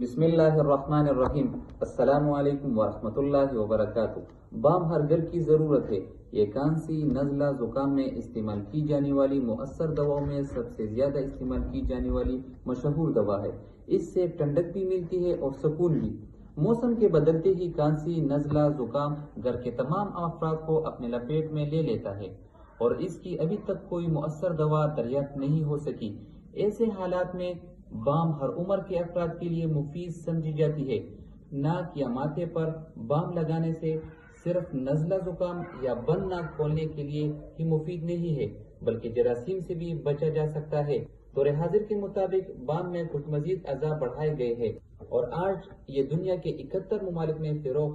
बिस्मिल्लाहिर्रहमानिर्रहीम। अस्सलामुअलैकुम वरहमतुल्लाहि वबरकातुहू। बाम हर घर की ज़रूरत है। ये खांसी, नज़ला, ज़ुकाम में इस्तेमाल की जाने वाली मुअस्सर दवाओं में सबसे ज़्यादा इस्तेमाल की जाने वाली मशहूर दवा है। इससे ठंडक भी मिलती है और सुकून भी। मौसम के बदलते ही खांसी, नज़ला, ज़ुकाम घर के तमाम अफराद को अपने लपेट में ले लेता है और इसकी अभी तक कोई मुअस्सर दवा दरियाफ्त नहीं हो सकी। ऐसे हालात में बाम हर उम्र के अफराद के लिए मुफीद समझी जाती है। नाक या माथे पर बाम लगाने से सिर्फ नज़ला, जुकाम या बंद नाक खोलने के लिए ही मुफीद नहीं है, बल्कि जरासीम से भी बचा जा सकता है। दौरे हाजिर के मुताबिक बाम में कुछ मजीद अज़ा बढ़ाए गए हैं और आज ये दुनिया के 71 ममालिक में फ़रोख्त